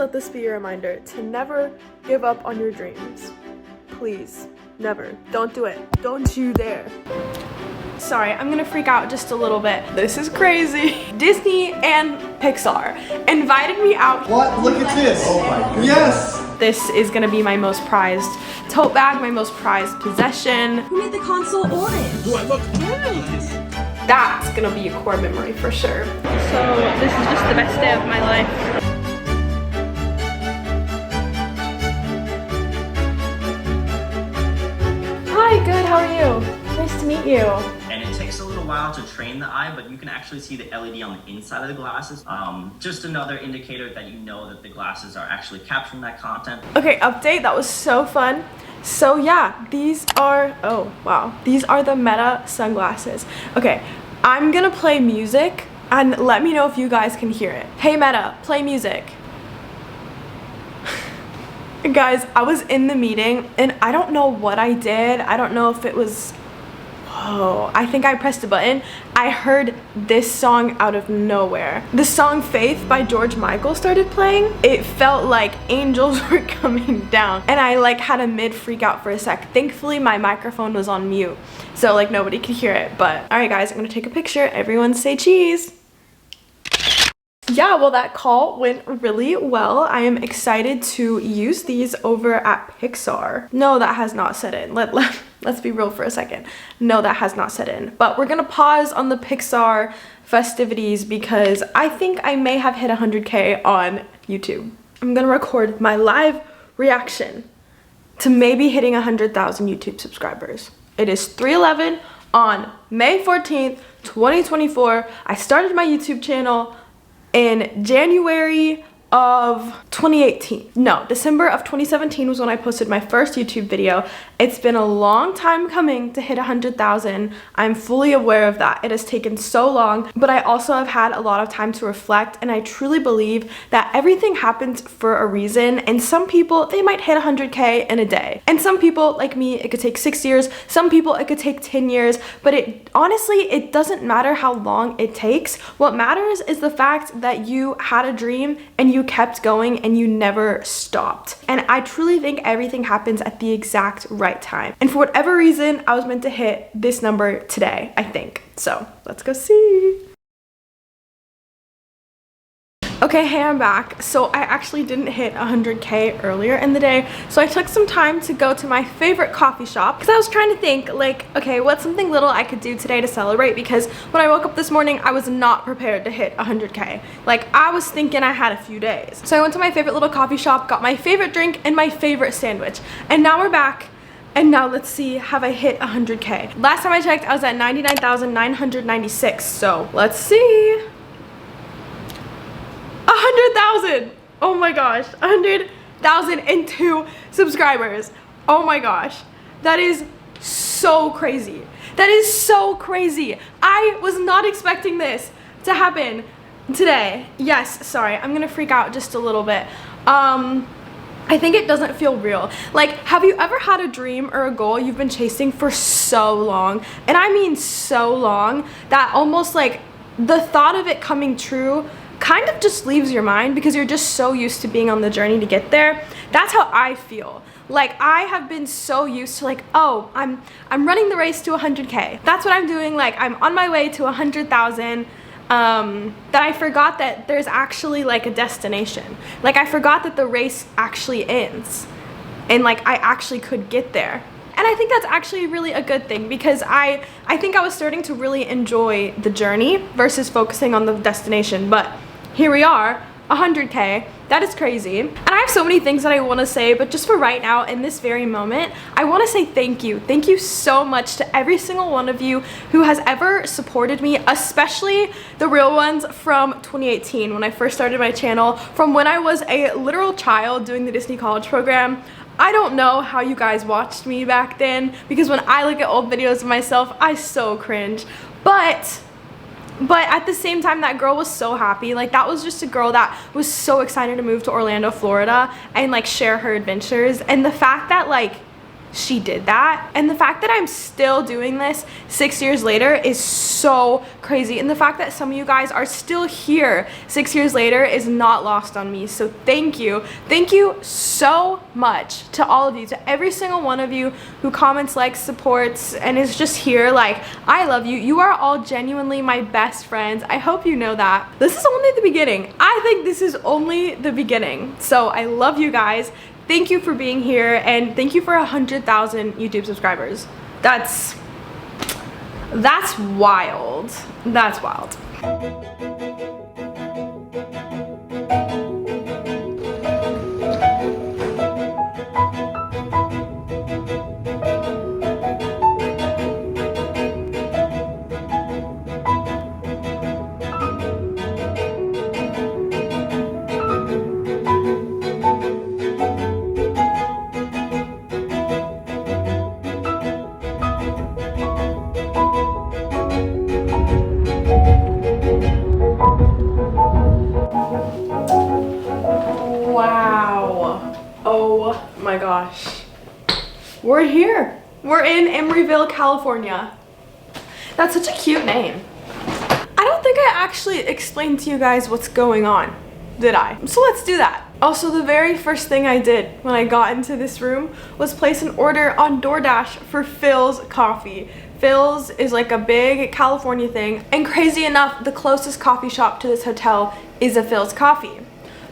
let this be your reminder to never give up on your dreams. Please, never. Don't do it. Don't you dare. Sorry, I'm gonna freak out just a little bit. This is crazy. Disney and Pixar invited me out. What? Look at this. Oh my goodness. Yes. This is gonna be my most prized tote bag, my most prized possession. Who made the console orange? Do I look nice? That's gonna be a core memory for sure. So this is just the best day of my life. Hi, good, how are you? Nice to meet you. And it takes a little while to train the eye, but you can actually see the LED on the inside of the glasses. Just another indicator that you know that the glasses are actually capturing that content. Okay, update, that was so fun. So yeah, these are, oh wow, these are the Meta sunglasses. Okay, I'm gonna play music and let me know if you guys can hear it. Hey Meta, play music. Guys, I was in the meeting and I don't know what I did. I don't know if it was, whoa, I think I pressed a button. I heard this song out of nowhere. The song Faith by George Michael started playing. It felt like angels were coming down and I like had a mid freak out for a sec. Thankfully my microphone was on mute, so like nobody could hear it. But all right guys, I'm gonna take a picture. Everyone say cheese. Yeah, well that call went really well. I am excited to use these over at Pixar. No, that has not set in. Let's be real for a second. No, that has not set in. But we're gonna pause on the Pixar festivities because I think I may have hit 100K on YouTube. I'm gonna record my live reaction to maybe hitting 100,000 YouTube subscribers. It is 3:11 on May 14th, 2024. I started my YouTube channel in January of 2018. No, December of 2017 was when I posted my first YouTube video. It's been a long time coming to hit 100,000. I'm fully aware of that. It has taken so long, but I also have had a lot of time to reflect, and I truly believe that everything happens for a reason, and some people, they might hit 100K in a day. And some people, like me, it could take 6 years. Some people, it could take 10 years, but honestly, it doesn't matter how long it takes. What matters is the fact that you had a dream and you kept going and you never stopped. And I truly think everything happens at the exact right time. And for whatever reason, I was meant to hit this number today, I think. So let's go see. Okay, hey, I'm back. So I actually didn't hit 100K earlier in the day, so I took some time to go to my favorite coffee shop because I was trying to think like, okay, what's something little I could do today to celebrate, because when I woke up this morning, I was not prepared to hit 100K. Like, I was thinking I had a few days. So I went to my favorite little coffee shop, got my favorite drink and my favorite sandwich, and now we're back. And now let's see, have I hit 100K? Last time I checked, I was at 99,996, so let's see. 100,000! Oh my gosh, 100,002 subscribers. Oh my gosh, that is so crazy. That is so crazy. I was not expecting this to happen today. Yes, sorry, I'm gonna freak out just a little bit. I think it doesn't feel real. Like, have you ever had a dream or a goal you've been chasing for so long? And I mean so long that almost like the thought of it coming true kind of just leaves your mind because you're just so used to being on the journey to get there. That's how I feel. Like, I have been so used to like, oh, I'm running the race to 100K. That's what I'm doing. Like, I'm on my way to 100,000. That I forgot that there's actually like a destination. Like, I forgot that the race actually ends and like I actually could get there. And I think that's actually really a good thing because I think I was starting to really enjoy the journey versus focusing on the destination. But here we are, 100K. That is crazy. And I have so many things that I want to say, but just for right now, in this very moment, I want to say thank you. Thank you so much to every single one of you who has ever supported me, especially the real ones from 2018 when I first started my channel, from when I was a literal child doing the Disney college program. I don't know how you guys watched me back then because when I look at old videos of myself, I so cringe. But at the same time, that girl was so happy. Like, that was just a girl that was so excited to move to Orlando, Florida and like share her adventures. And the fact that like she did that. And the fact that I'm still doing this 6 years later is so crazy. And the fact that some of you guys are still here 6 years later is not lost on me. So thank you. Thank you so much to all of you, to every single one of you who comments, likes, supports, and is just here. Like, I love you. You are all genuinely my best friends. I hope you know that. This is only the beginning. I think this is only the beginning. So I love you guys. Thank you for being here, and thank you for 100,000 YouTube subscribers. That's wild. That's wild. Wow. Oh my gosh. We're here. We're in Emeryville, California. That's such a cute name. I don't think I actually explained to you guys what's going on, did I? So let's do that. Also, the very first thing I did when I got into this room was place an order on DoorDash for Phil's Coffee. Phil's is like a big California thing, and crazy enough, the closest coffee shop to this hotel is a Phil's Coffee.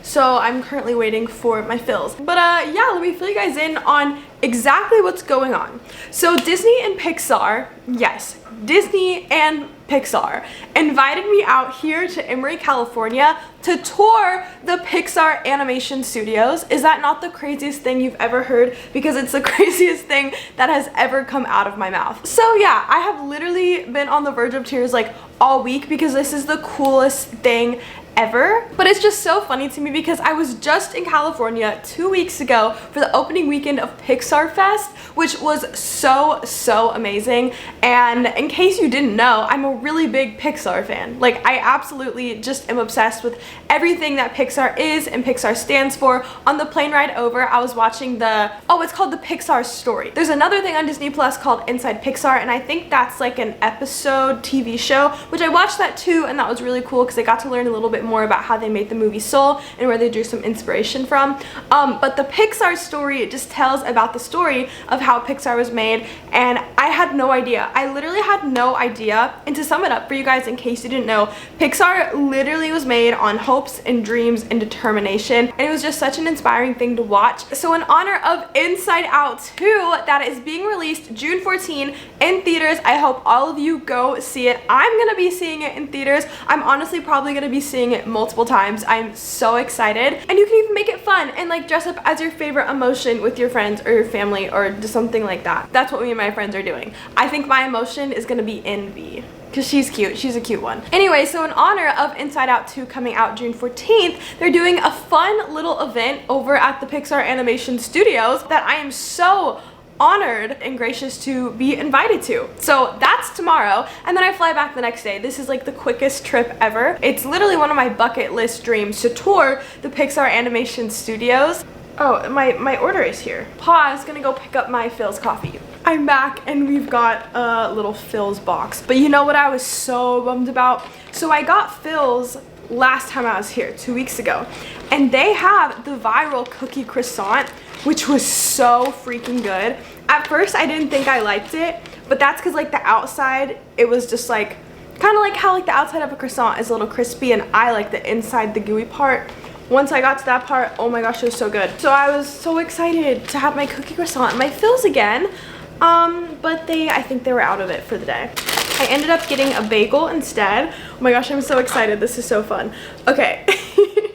So I'm currently waiting for my fills. But yeah, let me fill you guys in on exactly what's going on. So Disney and Pixar, yes, Disney and Pixar invited me out here to Emery, California to tour the Pixar Animation Studios. Is that not the craziest thing you've ever heard? Because it's the craziest thing that has ever come out of my mouth. So yeah, I have literally been on the verge of tears like all week because this is the coolest thing ever. But it's just so funny to me because I was just in California 2 weeks ago for the opening weekend of Pixar Fest, which was so amazing. And in case you didn't know, I'm a really big Pixar fan. Like, I absolutely just am obsessed with everything that Pixar is and Pixar stands for. On the plane ride over, I was watching it's called the Pixar Story. There's another thing on Disney Plus called Inside Pixar, and I think that's like an episode TV show, which I watched that too, and that was really cool because I got to learn a little bit more about how they made the movie Soul and where they drew some inspiration from. But the Pixar Story, it just tells about the story of how Pixar was made, and I had no idea. I literally had no idea. And to sum it up for you guys, in case you didn't know, Pixar literally was made on hopes and dreams and determination, and it was just such an inspiring thing to watch. So in honor of Inside Out 2, that is being released June 14 in theaters, I hope all of you go see it. I'm gonna be seeing it in theaters. I'm honestly probably gonna be seeing it multiple times. I'm so excited. And you can even make it fun and like dress up as your favorite emotion with your friends or your family or just something like that. That's what me and my friends are doing. I think my emotion is gonna be envy, because she's cute. She's a cute one. Anyway, so in honor of Inside Out 2 coming out June 14th, they're doing a fun little event over at the Pixar Animation Studios that I am so honored and gracious to be invited to. So that's tomorrow, and then I fly back the next day. This is like the quickest trip ever. It's literally one of my bucket list dreams to tour the Pixar Animation Studios. Oh, my order is here. Pause, gonna go pick up my Phil's coffee. I'm back and we've got a little Phil's box. But you know what I was so bummed about? So I got Phil's last time I was here 2 weeks ago, and they have the viral cookie croissant, which was so freaking good. At first I didn't think I liked it, but that's because like the outside, it was just like kind of like how like the outside of a croissant is a little crispy, and I like the inside, the gooey part. Once I got to that part, oh my gosh, it was so good. So I was so excited to have my cookie croissant and my Phil's again, but I think they were out of it for the day. I ended up getting a bagel instead. Oh my gosh, I'm so excited. This is so fun. Okay,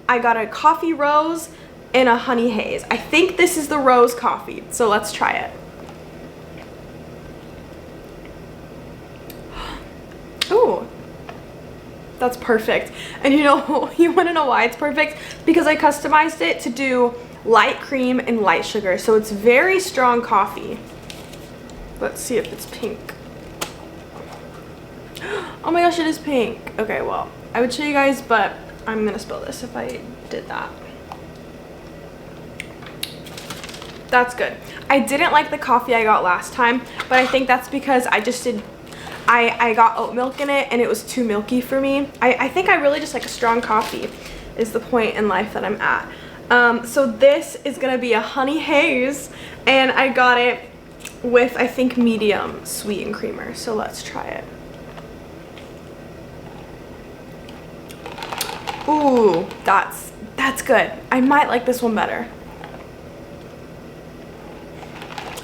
I got a coffee rose and a honey haze. I think this is the rose coffee, so let's try it. Ooh, that's perfect. And you know, you want to know why it's perfect? Because I customized it to do light cream and light sugar, so it's very strong coffee. Let's see if it's pink. Oh my gosh, it is pink. Okay, well, I would show you guys, but I'm gonna spill this if I did that. That's good. I didn't like the coffee I got last time, but I think that's because I got oat milk in it and it was too milky for me. I think I really just like a strong coffee is the point in life that I'm at. So this is gonna be a honey haze, and I got it with, I think, medium sweet and creamer. So let's try it. Ooh, that's good. I might like this one better.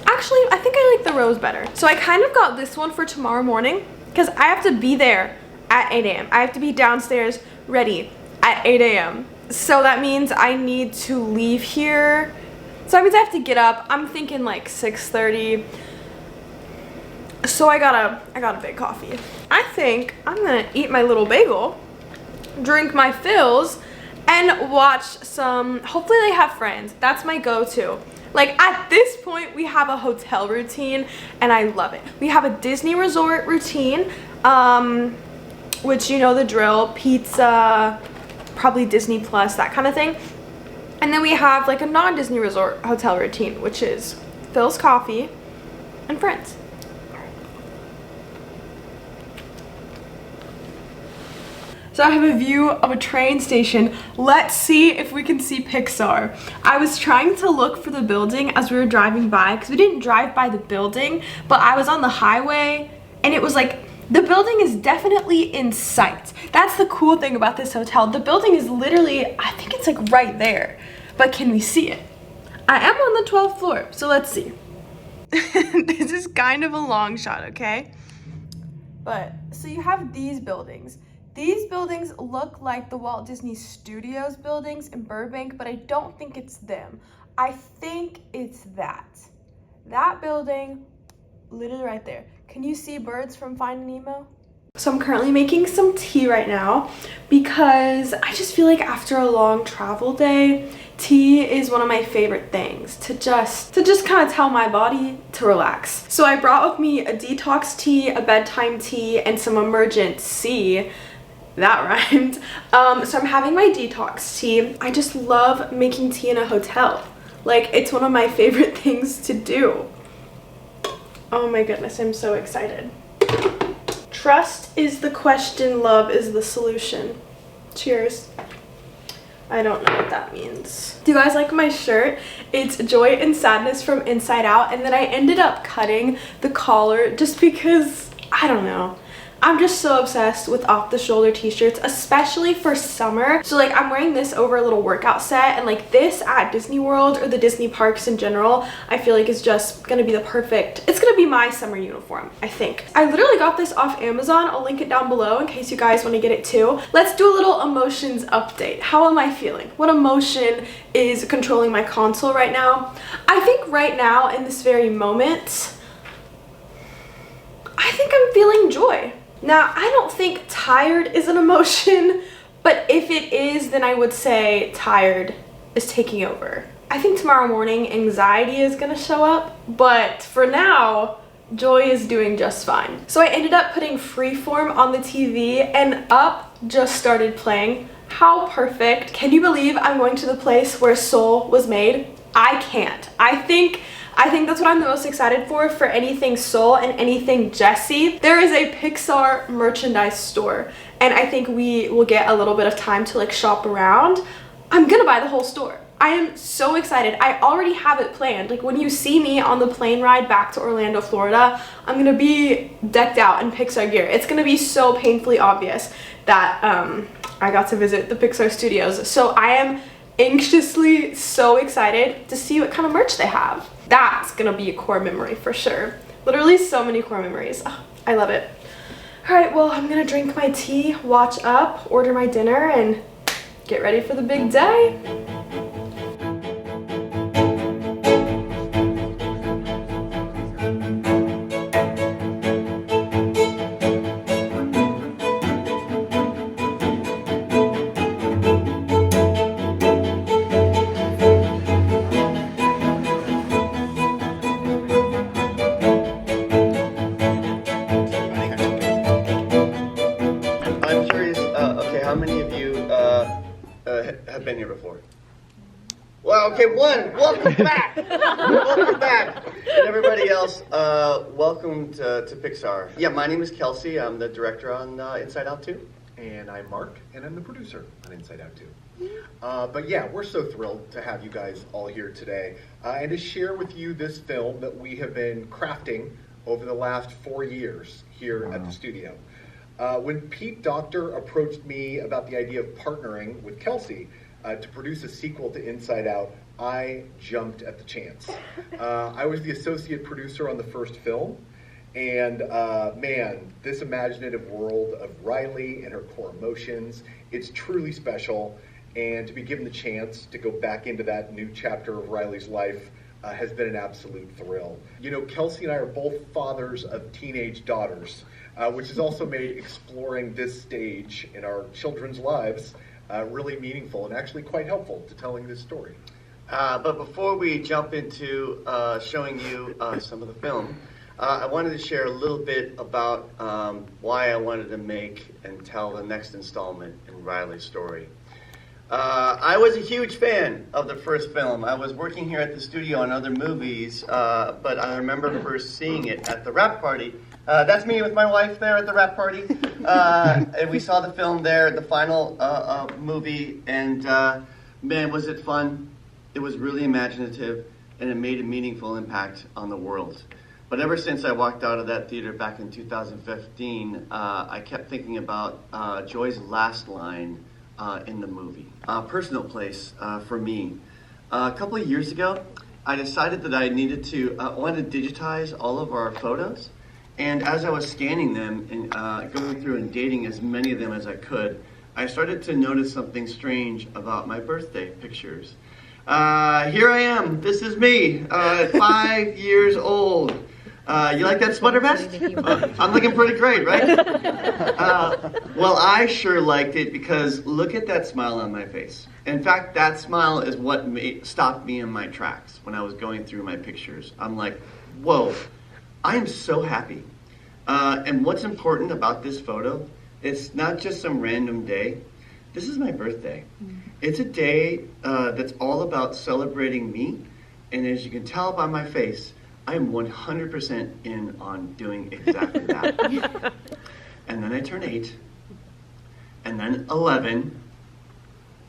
Actually, I think I like the rose better. So I kind of got this one for tomorrow morning because I have to be there at 8 a.m. I have to be downstairs ready at 8 a.m. So that means I need to leave here. So that means I have to get up. I'm thinking like 6:30. So I got a big coffee. I think I'm gonna eat my little bagel, drink my fills, and watch some, hopefully they have Friends. That's my go-to. Like at this point, we have a hotel routine and I love it. We have a Disney resort routine, which you know the drill, pizza, probably Disney Plus, that kind of thing. And then we have like a non-Disney resort hotel routine, which is Phil's coffee and Friends. So I have a view of a train station. Let's see if we can see Pixar. I was trying to look for the building as we were driving by because we didn't drive by the building, but I was on the highway and it was like, the building is definitely in sight. That's the cool thing about this hotel. The building is literally, I think it's like right there, but can we see it? I am on the 12th floor, so let's see. This is kind of a long shot, okay? But, so you have these buildings. These buildings look like the Walt Disney Studios buildings in Burbank, but I don't think it's them. I think it's that. That building, literally right there. Can you see birds from Finding Nemo? So I'm currently making some tea right now because I just feel like after a long travel day, tea is one of my favorite things to just kind of tell my body to relax. So I brought with me a detox tea, a bedtime tea, and some emergency. That rhymed. So I'm having my detox tea. I just love making tea in a hotel. Like, it's one of my favorite things to do. Oh my goodness, I'm so excited. Trust is the question, love is the solution. Cheers. I don't know what that means. Do you guys like my shirt? It's Joy and Sadness from Inside Out, and then I ended up cutting the collar just because, I don't know. I'm just so obsessed with off-the-shoulder t-shirts, especially for summer. So like I'm wearing this over a little workout set, and like this at Disney World or the Disney parks in general, I feel like is just gonna be the perfect, it's gonna be my summer uniform, I think. I literally got this off Amazon. I'll link it down below in case you guys want to get it too. Let's do a little emotions update. How am I feeling? What emotion is controlling my console right now? I think right now in this very moment, I think I'm feeling joy. Now, I don't think tired is an emotion, but if it is, then I would say tired is taking over. I think tomorrow morning anxiety is gonna show up, but for now, joy is doing just fine. So I ended up putting Freeform on the TV and Up just started playing. How perfect. Can you believe I'm going to the place where Soul was made? I can't. I think that's what I'm the most excited for anything Soul and anything Jessie. There is a Pixar merchandise store, and I think we will get a little bit of time to like shop around. I'm gonna buy the whole store. I am so excited. I already have it planned. Like when you see me on the plane ride back to Orlando, Florida, I'm gonna be decked out in Pixar gear. It's gonna be so painfully obvious that I got to visit the Pixar studios. So I am anxiously so excited to see what kind of merch they have. That's gonna be a core memory for sure. Literally so many core memories. Oh, I love it. All right, well, I'm gonna drink my tea, watch Up, order my dinner, and get ready for the big day. I'm curious, okay, how many of you have been here before? Well, okay, welcome back. Welcome back. And everybody else, welcome to Pixar. Yeah, my name is Kelsey. I'm the director on Inside Out 2. And I'm Mark, and I'm the producer on Inside Out 2. But yeah, we're so thrilled to have you guys all here today and to share with you this film that we have been crafting over the last 4 years here at the studio. When Pete Docter approached me about the idea of partnering with Kelsey to produce a sequel to Inside Out, I jumped at the chance. I was the associate producer on the first film, and man, this imaginative world of Riley and her core emotions, it's truly special. And to be given the chance to go back into that new chapter of Riley's life has been an absolute thrill. You know, Kelsey and I are both fathers of teenage daughters, which has also made exploring this stage in our children's lives really meaningful and actually quite helpful to telling this story. But before we jump into showing you some of the film, I wanted to share a little bit about why I wanted to make and tell the next installment in Riley's story. I was a huge fan of the first film. I was working here at the studio on other movies, but I remember first seeing it at the wrap party. That's me with my wife there at the wrap party. And we saw the film there, the final movie, and man, was it fun. It was really imaginative, and it made a meaningful impact on the world. But ever since I walked out of that theater back in 2015, I kept thinking about Joy's last line in the movie. Personal place for me. A couple of years ago, I decided that I needed to wanted to digitize all of our photos. And as I was scanning them and going through and dating as many of them as I could, I started to notice something strange about my birthday pictures. Here I am. This is me, 5 years old. You like that sweater vest? I'm looking pretty great, right? Well, I sure liked it because look at that smile on my face. In fact, that smile is what stopped me in my tracks when I was going through my pictures. I'm like, whoa, I am so happy. And what's important about this photo, it's not just some random day. This is my birthday. It's a day that's all about celebrating me. And as you can tell by my face, I am 100% in on doing exactly that. And then I turn 8, and then 11,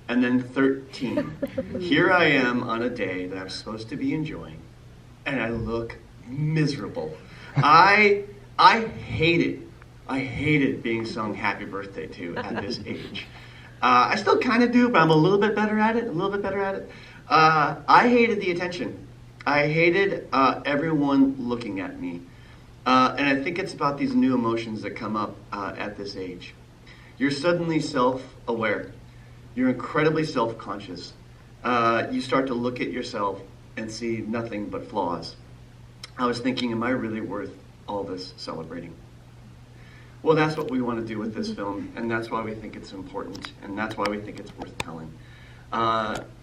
and then 13. Here I am on a day that I'm supposed to be enjoying, and I look miserable. I hated being sung happy birthday to at this age. I still kind of do, but I'm a little bit better at it. I hated the attention. I hated everyone looking at me. And I think it's about these new emotions that come up at this age. You're suddenly self-aware. You're incredibly self-conscious. You start to look at yourself and see nothing but flaws. I was thinking, am I really worth all this celebrating? Well, that's what we want to do with this film, and that's why we think it's important, and that's why we think it's worth telling.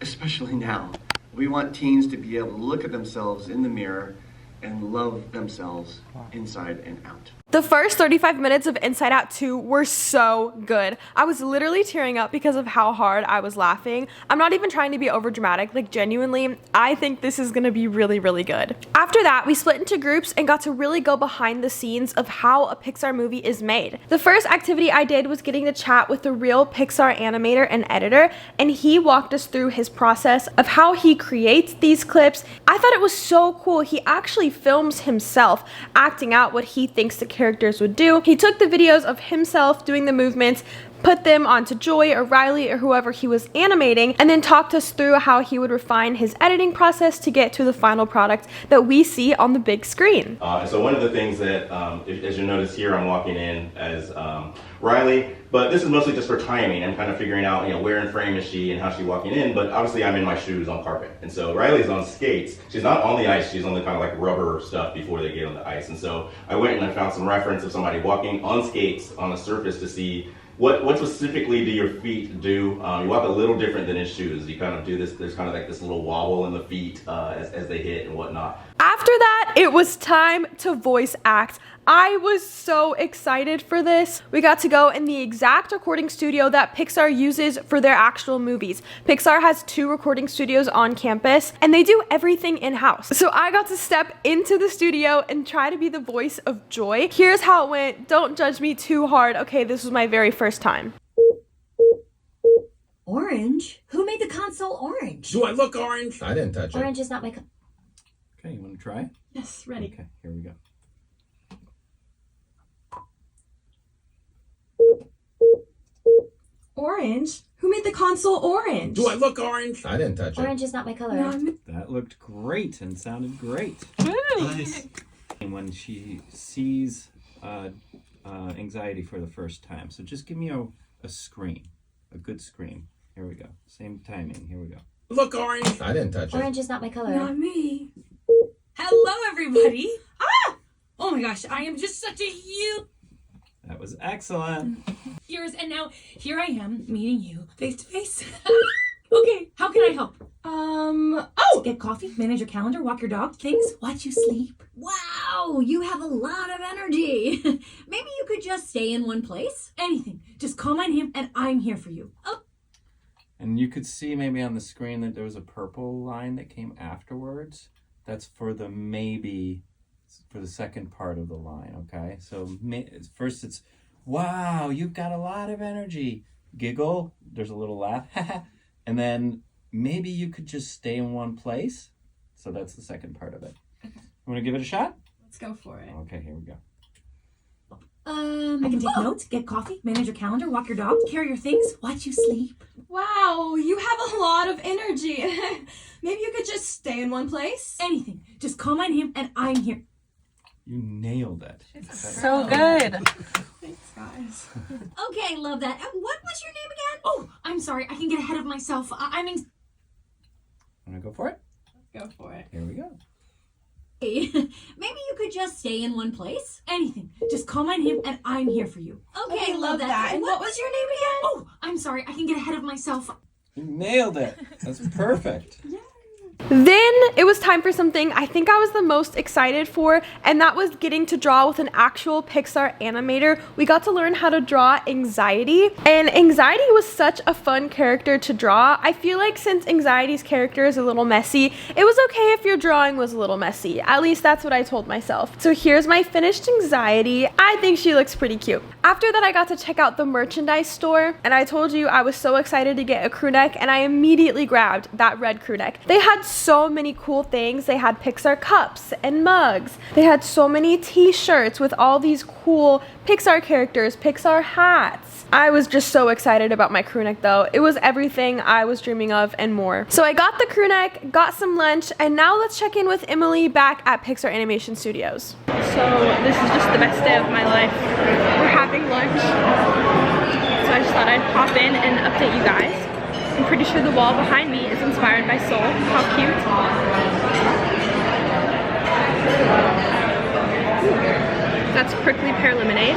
Especially now. We want teens to be able to look at themselves in the mirror and love themselves inside and out. The first 35 minutes of Inside Out 2 were so good. I was literally tearing up because of how hard I was laughing. I'm not even trying to be over dramatic, like genuinely, I think this is gonna be really, really good. After that, we split into groups and got to really go behind the scenes of how a Pixar movie is made. The first activity I did was getting to chat with the real Pixar animator and editor, and he walked us through his process of how he creates these clips. I thought it was so cool. He actually films himself acting out what he thinks the characters would do. He took the videos of himself doing the movements, put them onto Joy or Riley or whoever he was animating, and then talked us through how he would refine his editing process to get to the final product that we see on the big screen. So one of the things that, as you notice here, I'm walking in as Riley, but this is mostly just for timing. I'm kind of figuring out, where in frame is she and how she's walking in, but obviously I'm in my shoes on carpet. And so Riley's on skates. She's not on the ice, she's on the kind of like rubber stuff before they get on the ice. And so I went and I found some reference of somebody walking on skates on a surface to see what specifically do your feet do? You walk a little different than in shoes. You kind of do this, there's kind of like this little wobble in the feet as they hit and whatnot. After that, it was time to voice act. I was so excited for this. We got to go in the exact recording studio that Pixar uses for their actual movies. Pixar has 2 recording studios on campus and they do everything in-house. So I got to step into the studio and try to be the voice of Joy. Here's how it went. Don't judge me too hard. Okay, this was my very first time. Orange? Who made the console orange? Do I look orange? I didn't touch it. Orange is not my Okay, you want to try? Yes, ready. Okay, here we go. Orange? Who made the console orange? Do I look orange? I didn't touch it. Orange is not my color. That looked great and sounded great. Nice. And when she sees anxiety for the first time, so just give me a scream, a good scream. Here we go. Same timing. Here we go. Look orange. I didn't touch it. Orange is not my color. Not me. Hello, everybody. Ah! Oh my gosh, I am just such a huge That was excellent. yours, and now here I am meeting you face to face. Okay, how can I help? Get coffee, manage your calendar, walk your dog, things, watch you sleep. Wow, you have a lot of energy. Maybe you could just stay in one place. Anything. Just call my name and I'm here for you. Oh, And you could see maybe on the screen that there was a purple line that came afterwards. That's for the maybe, for the second part of the line, okay? So first it's, wow, you've got a lot of energy. Giggle, there's a little laugh. And then maybe you could just stay in one place. So that's the second part of it. Okay. You want to give it a shot? let's go for it. Okay, here we go. I can take notes, get coffee, manage your calendar, walk your dog, carry your things, watch you sleep. Wow, you have a lot of energy. Maybe you could just stay in one place. Anything. Just call my name and I'm here. You nailed it. So good. Thanks, guys. Okay, love that. What was your name again? Oh, I'm sorry. I can get ahead of myself. I mean, Want to go for it? go for it. Here we go. Maybe you could just stay in one place. Anything. Just call my name and I'm here for you. Okay, love that. And what was your name again? Oh, I'm sorry. I can get ahead of myself. You nailed it. That's perfect. Then it was time for something I think I was the most excited for, and that was getting to draw with an actual Pixar animator. We got to learn how to draw Anxiety, and Anxiety was such a fun character to draw. I feel like since Anxiety's character is a little messy, it was okay if your drawing was a little messy. At least that's what I told myself. So here's my finished Anxiety. I think she looks pretty cute. After that, I got to check out the merchandise store, and I told you I was so excited to get a crew neck, and I immediately grabbed that red crew neck. They had so many cool things. They had Pixar cups and mugs. They had so many t-shirts with all these cool Pixar characters, Pixar hats. I was just so excited about my crew neck though. It was everything I was dreaming of and more. So I got the crew neck, got some lunch, and now let's check in with Emily back at Pixar Animation Studios. So this is just the best day of my life. We're having lunch. So I just thought I'd pop in and update you guys. I'm pretty sure the wall behind me is inspired by Soul. How cute. That's prickly pear lemonade.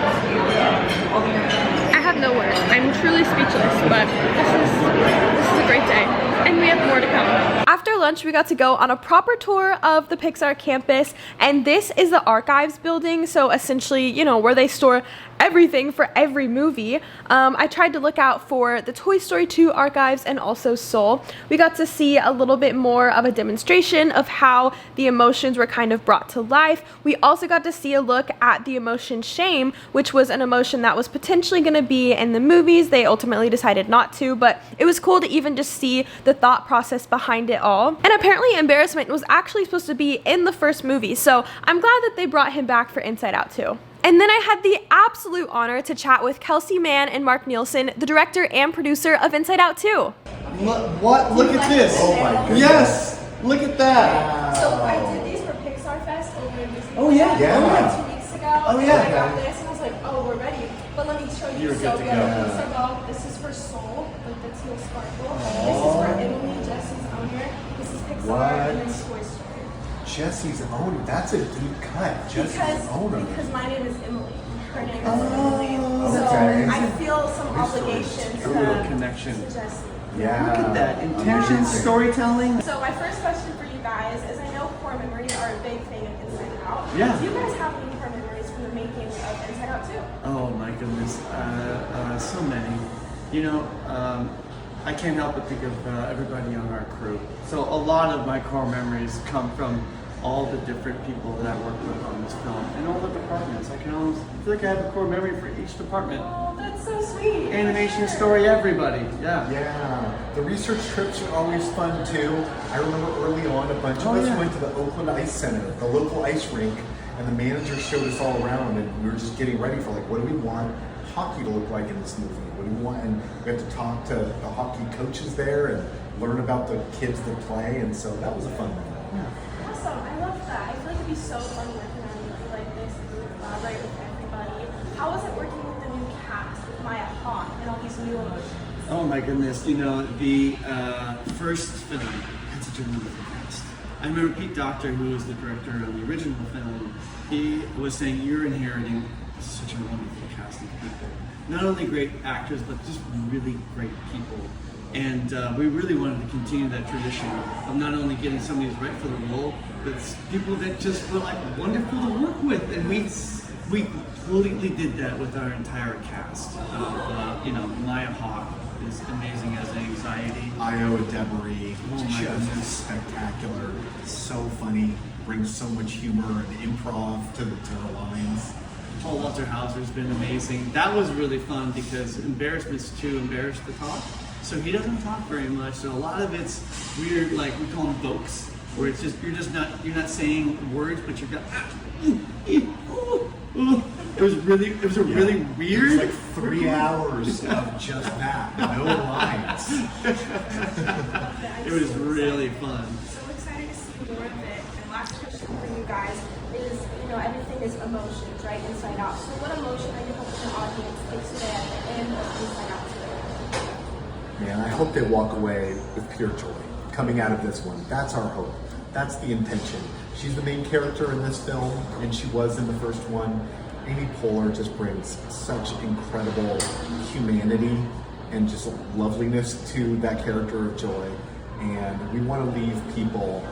I have no words. I'm truly speechless, but this is a great day. And we have more to come. After lunch, we got to go on a proper tour of the Pixar campus, and this is the archives building, so essentially, you know, where they store everything for every movie. I tried to look out for the Toy Story 2 archives and also Soul. We got to see a little bit more of a demonstration of how the emotions were kind of brought to life. We also got to see a look at the emotion shame, which was an emotion that was potentially going to be in the movies. They ultimately decided not to, but it was cool to even just see the thought process behind it all. And apparently embarrassment was actually supposed to be in the first movie, so I'm glad that they brought him back for Inside Out 2. And then I had the absolute honor to chat with Kelsey, Mann, and Mark Nielsen, the director and producer of Inside Out 2. What? Look at this. Oh my goodness. Yes. Look at that. So I did these for Pixar Fest over in Disney. Oh yeah. Yeah. 2 weeks ago. Oh yeah. I got this and I was like, oh, we're ready. But let me show you. You're So good we to have a go. Pixar ball. This is for Soul, like the teal sparkle. This is for Emily, Jesse's owner. This is Pixar and then Toy Story. Jesse's owner. That's a deep cut. Jesse's owner. Because my name is Emily. Her name is Emily. So okay. I feel some obligation A little to connection. Jesse. Yeah. Look at that intention, storytelling. So my first question for you guys is, I know core memories are a big everything of Inside Out. Yeah. Do you guys have any core memories from the making of Inside Out too? Oh my goodness, so many. You know, I can't help but think of everybody on our crew. So a lot of my core memories come from all the different people that I worked with on this film and all the departments. I can almost feel like I have a core memory for each department. Oh, that's so sweet. Animation, story, everybody. Yeah. Yeah, the research trips are always fun too. I remember early on a bunch of us went to the Oakland Ice Center, the local ice rink, and the manager showed us all around, and we were just getting ready for like, what do we want hockey to look like in this movie? What do we want? And we had to talk to the hockey coaches there and learn about the kids that play, and so that was a fun one. Yeah. Awesome, I love that. I feel like it'd be so fun working on a movie like this, collaborate with everybody. How was it working with the new cast, with Maya Hawke, and all these new emotions? Oh my goodness, you know, the first film had such a wonderful cast. I remember Pete Docter, who was the director of the original film, he was saying, you're inheriting such a wonderful cast of people. Not only great actors, but just really great people. And we really wanted to continue that tradition of not only getting somebody who's right for the role, but people that just were like wonderful to work with. And we completely did that with our entire cast. You know, Maya Hawke is amazing as anxiety. Io Debris, Oh my just goodness. spectacular, so funny, brings so much humor and improv to her lines. Paul Walter Hauser's been amazing. That was really fun because embarrassment's too embarrassed to talk. So he doesn't talk very much. So a lot of it's weird, like we call them vocals, where it's just you're not saying words, but you've got. It was really weird. It was like 3 hours of just that, no lines. It was really fun. So excited to see more of it. And last question for you guys is, you know, everything is emotions, right? Inside Out. So what emotion are you hoping the audience takes away at the end of Inside Out today? Man, I hope they walk away with pure joy coming out of this one. That's our hope. That's the intention. She's the main character in this film, and she was in the first one. Amy Poehler just brings such incredible humanity and just loveliness to that character of Joy. And we want to leave people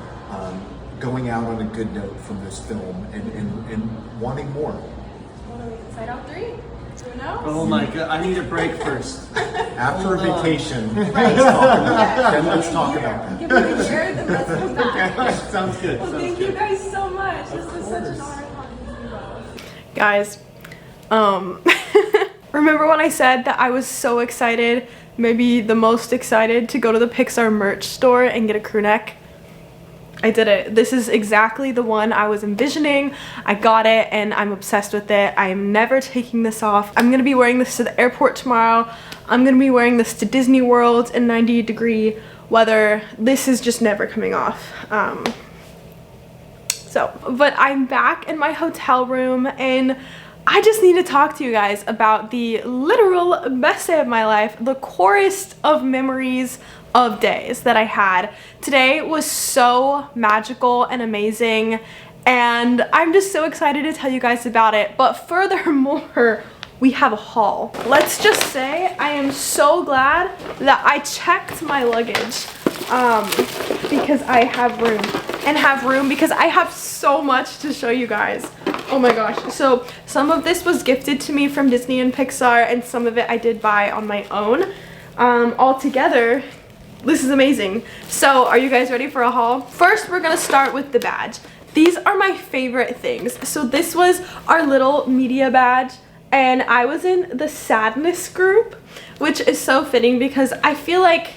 going out on a good note from this film and wanting more. What are we, Inside Out 3? Who knows? Oh my god, I need a break first. After a vacation, Right. let's talk about that. Give it a year, then let's come back. Sounds good. Well, sounds thank good. you guys so much. This was such an honor talking to you both. Guys, remember when I said that I was so excited, maybe the most excited, to go to the Pixar merch store and get a crew neck? I did it. This is exactly the one I was envisioning. I got it and I'm obsessed with it. I am never taking this off. I'm gonna be wearing this to the airport tomorrow. I'm gonna be wearing this to Disney World in 90-degree weather. This is just never coming off. But I'm back in my hotel room and I just need to talk to you guys about the literal best day of my life, the chorus of memories of days that I had. Today was so magical and amazing, and I'm just so excited to tell you guys about it. But furthermore, we have a haul. Let's just say I am so glad that I checked my luggage because I have room, because I have so much to show you guys. Oh my gosh. So some of this was gifted to me from Disney and Pixar, and some of it I did buy on my own. All together, this is amazing. So are you guys ready for a haul? First, we're gonna start with the badge. These are my favorite things. So this was our little media badge, and I was in the sadness group, which is so fitting because I feel like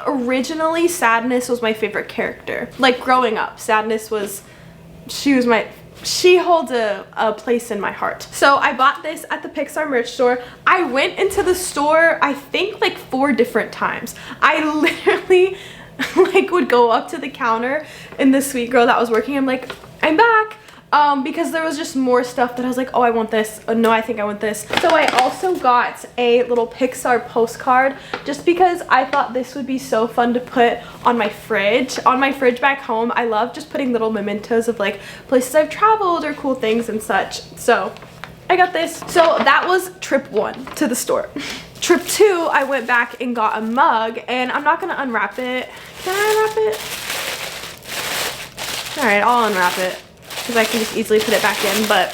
originally Sadness was my favorite character. Like growing up, Sadness was, she holds a place in my heart. So I bought this at the Pixar merch store. I went into the store, I think like 4 different times. I literally like would go up to the counter, and the sweet girl that was working, I'm like, I'm back. Because there was just more stuff that I was like, oh, I want this. Oh, no, I think I want this. So I also got a little Pixar postcard just because I thought this would be so fun to put on my fridge. On my fridge back home, I love just putting little mementos of like places I've traveled or cool things and such. So I got this. So that was trip 1 to the store. Trip 2, I went back and got a mug, and I'm not gonna unwrap it. Can I unwrap it? All right, I'll unwrap it because I can just easily put it back in, but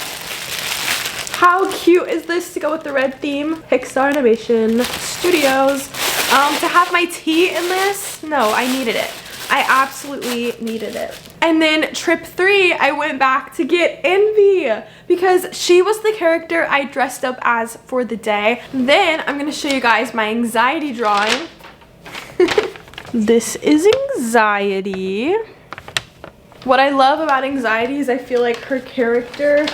how cute is this to go with the red theme? Pixar Animation Studios. To have my tea in this, no, I needed it. I absolutely needed it. And then trip 3, I went back to get Envy because she was the character I dressed up as for the day. Then I'm gonna show you guys my anxiety drawing. This is Anxiety. What I love about Anxiety is I feel like her character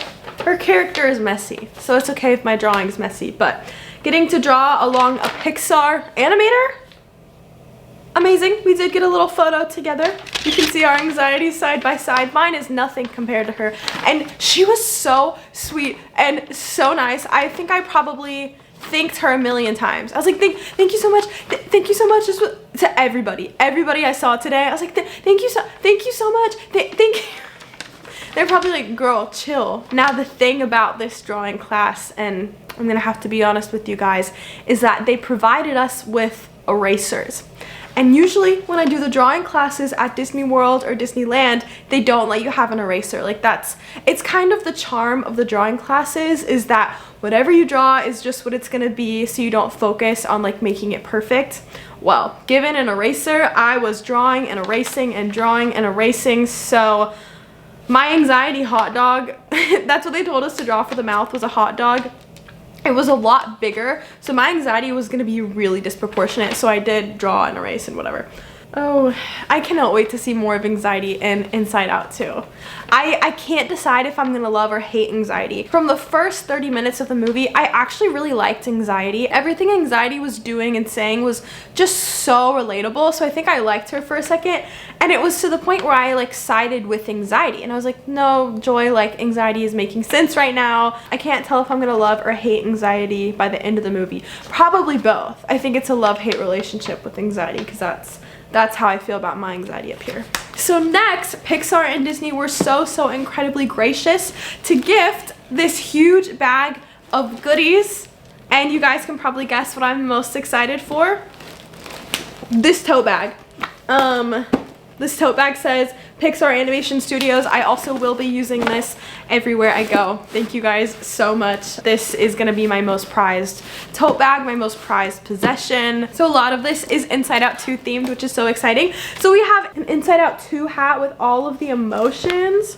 is messy. So it's okay if my drawing's messy, but getting to draw along a Pixar animator, amazing. We did get a little photo together. You can see our Anxiety side by side. Mine is nothing compared to her. And she was so sweet and so nice. I think I probably thanked her a million times. I was like, thank you so much. Thank you so much. Just to everybody I saw today. I was like, thank you so much. Thank you. They're probably like, girl, chill. Now the thing about this drawing class, and I'm gonna have to be honest with you guys, is that they provided us with erasers. And usually when I do the drawing classes at Disney World or Disneyland, they don't let you have an eraser. Like it's kind of the charm of the drawing classes, is that whatever you draw is just what it's gonna be, so you don't focus on like making it perfect. Well, given an eraser, I was drawing and erasing and drawing and erasing, so my Anxiety hot dog, that's what they told us to draw for the mouth, was a hot dog. It was a lot bigger, so my Anxiety was gonna be really disproportionate, so I did draw and erase and whatever. Oh, I cannot wait to see more of Anxiety and Inside Out too. I can't decide if I'm gonna love or hate Anxiety. From the first 30 minutes of the movie, I actually really liked Anxiety. Everything Anxiety was doing and saying was just so relatable, so I think I liked her for a second. And it was to the point where I like sided with Anxiety, and I was like, no, Joy, like Anxiety is making sense right now. I can't tell if I'm gonna love or hate Anxiety by the end of the movie. Probably both. I think it's a love-hate relationship with Anxiety, because that's how I feel about my Anxiety up here. So next, Pixar and Disney were so incredibly gracious to gift this huge bag of goodies. And you guys can probably guess what I'm most excited for. This tote bag. This tote bag says Pixar Animation Studios. I also will be using this everywhere I go. Thank you guys so much. This is gonna be my most prized tote bag, my most prized possession. So a lot of this is Inside Out 2 themed, which is so exciting. So we have an Inside Out 2 hat with all of the emotions.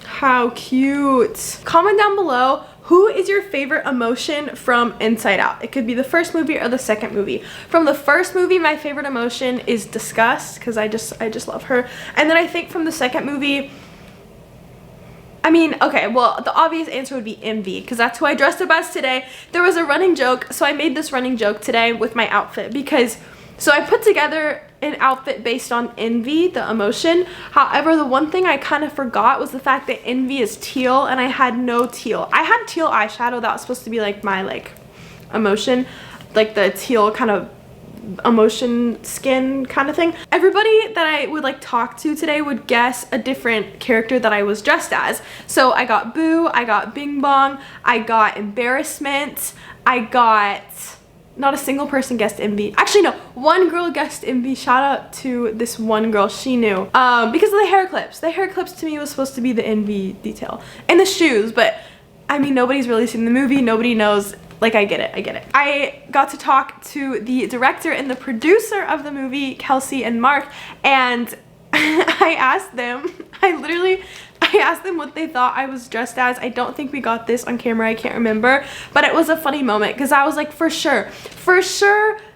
How cute. Comment down below, who is your favorite emotion from Inside Out? It could be the first movie or the second movie. From the first movie, my favorite emotion is disgust, because I just love her. And then I think from the second movie, I mean, okay, well, the obvious answer would be Envy, because that's who I dressed up as today. There was a running joke, so I made this running joke today with my outfit, because, so I put together an outfit based on Envy, the emotion. However, the one thing I kind of forgot was the fact that Envy is teal, and I had no teal. I had teal eyeshadow that was supposed to be like my like emotion, like the teal kind of emotion skin kind of thing. Everybody that I would like talk to today would guess a different character that I was dressed as. So I got Boo, I got Bing Bong, I got Embarrassment, I got... Not a single person guessed Envy. Actually, no, one girl guessed Envy. Shout out to this one girl, she knew. Because of the hair clips. The hair clips to me was supposed to be the Envy detail. And the shoes, but I mean, nobody's really seen the movie. Nobody knows. Like, I get it. I got to talk to the director and the producer of the movie, Kelsey and Mark, and I asked them, I asked them what they thought I was dressed as. I don't think we got this on camera, I can't remember, but it was a funny moment because I was like, for sure,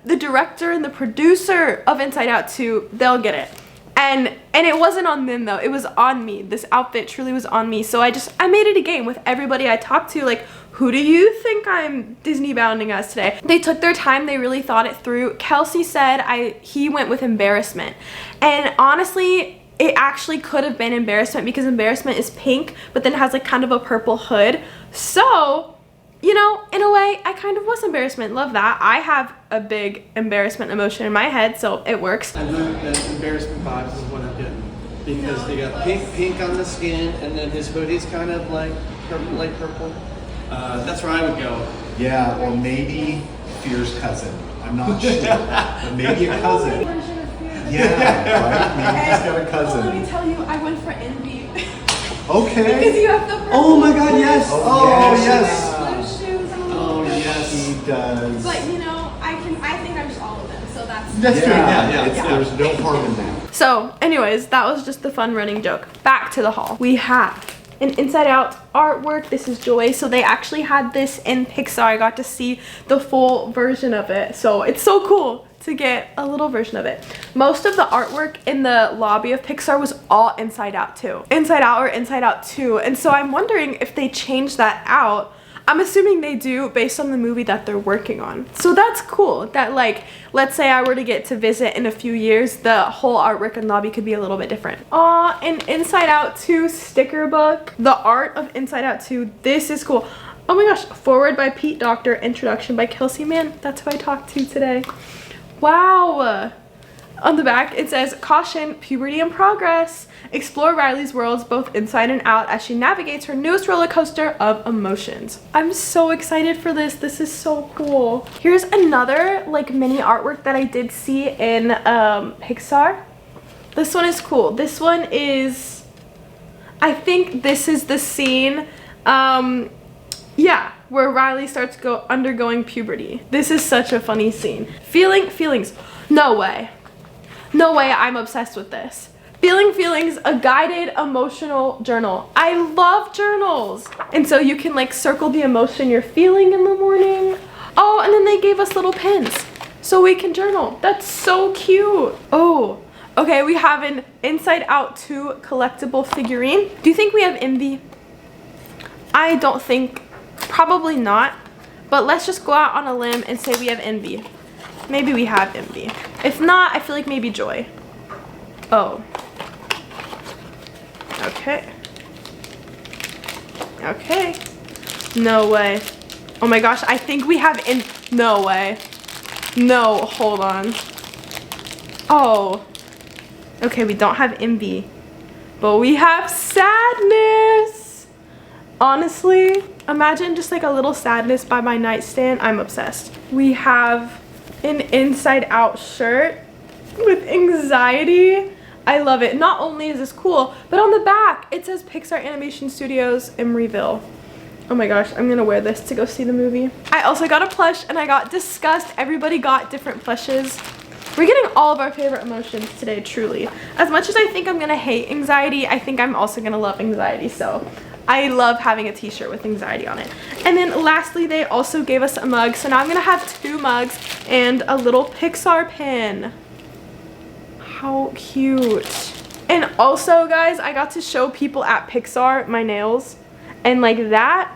the director and the producer of Inside Out 2, they'll get it. And it wasn't on them though, it was on me. This outfit truly was on me. So I made it a game with everybody I talked to, like, who do you think I'm Disney bounding as today? They took their time, they really thought it through. Kelsey said he went with Embarrassment. And honestly, it actually could have been Embarrassment because Embarrassment is pink, but then has like kind of a purple hood. So, you know, in a way, I kind of was Embarrassment. Love that. I have a big embarrassment emotion in my head, so it works. I know that Embarrassment vibes is what I'm getting. Because they got pink on the skin, and then his hoodie's kind of like purple. That's where I would go. Yeah, or maybe Fear's cousin. I'm not sure. But maybe a cousin. Yeah, right? Maybe he's got a cousin. Well, let me tell you, I went for envy. Okay. Because you have the purple. Oh my God, yes. Oh, yes. Blue shoes. Oh, yes. He does. But you know, I think I'm just all of them, so that's That's true. Yeah. There's no harm in that. So, anyways, that was just the fun running joke. Back to the haul. We have an Inside Out artwork. This is Joy. So they actually had this in Pixar. I got to see the full version of it. So it's so cool to get a little version of it. Most of the artwork in the lobby of Pixar was all Inside Out 2. Inside Out or Inside Out 2. And so I'm wondering if they changed that out. I'm assuming they do based on the movie that they're working on. So that's cool that, like, let's say I were to get to visit in a few years, the whole artwork and lobby could be a little bit different. Aw, an Inside Out 2 sticker book. The art of Inside Out 2, this is cool. Oh my gosh, forward by Pete Docter, introduction by Kelsey, Mann. That's who I talked to today. Wow. On the back, it says, caution, puberty in progress. Explore Riley's worlds both inside and out as she navigates her newest roller coaster of emotions. I'm so excited for this. This is so cool. Here's another like mini artwork that I did see in Pixar. This one is cool. This one is, I think this is the scene, yeah, where Riley starts undergoing puberty. This is such a funny scene. Feelings. No way. No way, I'm obsessed with this. Feelings, a guided emotional journal. I love journals. And so you can like circle the emotion you're feeling in the morning. Oh, and then they gave us little pins so we can journal. That's so cute. Oh, okay, we have an Inside Out 2 collectible figurine. Do you think we have Envy? I don't think, probably not. But let's just go out on a limb and say we have Envy. Maybe we have Envy. If not, I feel like maybe Joy. Oh. Okay. Okay. No way. Oh my gosh, I think we have no way. No, hold on. Oh. Okay, we don't have Envy. But we have Sadness. Honestly, imagine just like a little Sadness by my nightstand. I'm obsessed. We have an Inside Out shirt with Anxiety. I love it. Not only is this cool, but on the back it says Pixar Animation Studios, Emeryville. Oh my gosh, I'm gonna wear this to go see the movie. I also got a plush and I got Disgust. Everybody got different plushes. We're getting all of our favorite emotions today, truly. As much as I think I'm gonna hate Anxiety, I think I'm also gonna love Anxiety, so I love having a t-shirt with Anxiety on it. And then lastly, they also gave us a mug. So now I'm gonna have 2 mugs and a little Pixar pin. How cute. And also, guys, I got to show people at Pixar my nails. And like that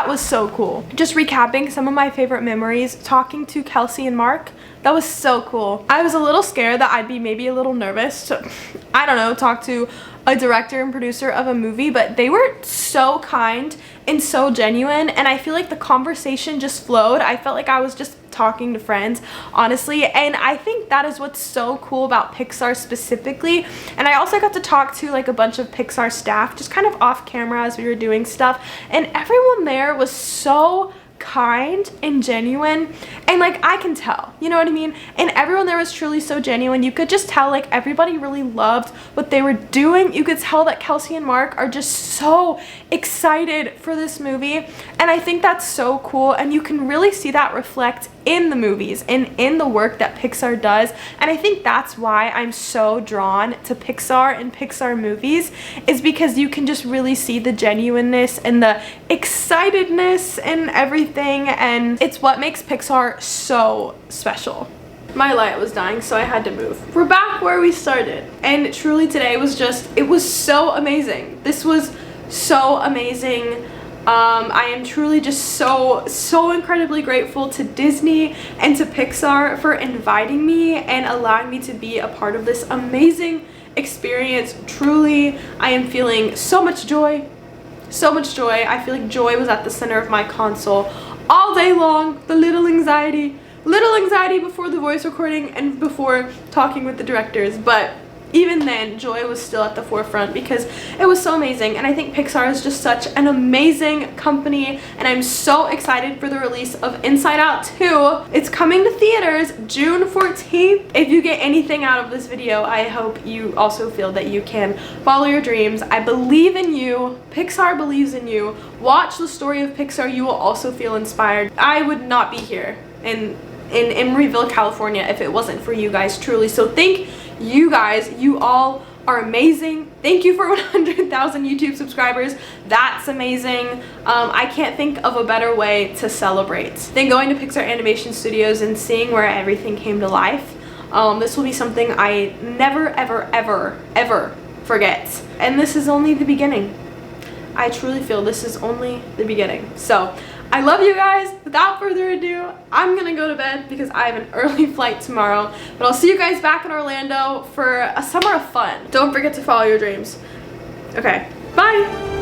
was so cool. Just recapping some of my favorite memories, talking to Kelsey and Mark. That was so cool. I was a little scared that I'd be maybe a little nervous to, I don't know, talk to a director and producer of a movie, but they were so kind and so genuine, and I feel like the conversation just flowed. I felt like I was just talking to friends, honestly, and I think that is what's so cool about Pixar specifically. And I also got to talk to like a bunch of Pixar staff just kind of off camera as we were doing stuff, and everyone there was so kind and genuine, and like I can tell, you know what I mean? And everyone there was truly so genuine. You could just tell like everybody really loved what they were doing. You could tell that Kelsey and Mark are just so excited for this movie, and I think that's so cool, and you can really see that reflect in the movies and in the work that Pixar does. And I think that's why I'm so drawn to Pixar and Pixar movies, is because you can just really see the genuineness and the excitedness and everything, and it's what makes Pixar so special. My light was dying, so I had to move. We're back where we started, and truly today was just, it was so amazing. This was so amazing. I am truly just so incredibly grateful to Disney and to Pixar for inviting me and allowing me to be a part of this amazing experience. Truly, I am feeling so much joy. So much joy. I feel like joy was at the center of my console all day long. The little anxiety before the voice recording and before talking with the directors, but even then, joy was still at the forefront because it was so amazing. And I think Pixar is just such an amazing company, and I'm so excited for the release of Inside Out 2. It's coming to theaters June 14th. If you get anything out of this video, I hope you also feel that you can follow your dreams. I believe in you. Pixar believes in you. Watch the story of Pixar. You will also feel inspired. I would not be here in Emeryville, California if it wasn't for you guys, truly. So thank you guys. You all are amazing. Thank you for 100,000 YouTube subscribers. That's amazing. I can't think of a better way to celebrate than going to Pixar Animation Studios and seeing where everything came to life. This will be something I never, ever, ever, ever forget. And this is only the beginning. I truly feel this is only the beginning. So I love you guys. Without further ado, I'm gonna go to bed because I have an early flight tomorrow. But I'll see you guys back in Orlando for a summer of fun. Don't forget to follow your dreams. Okay, bye.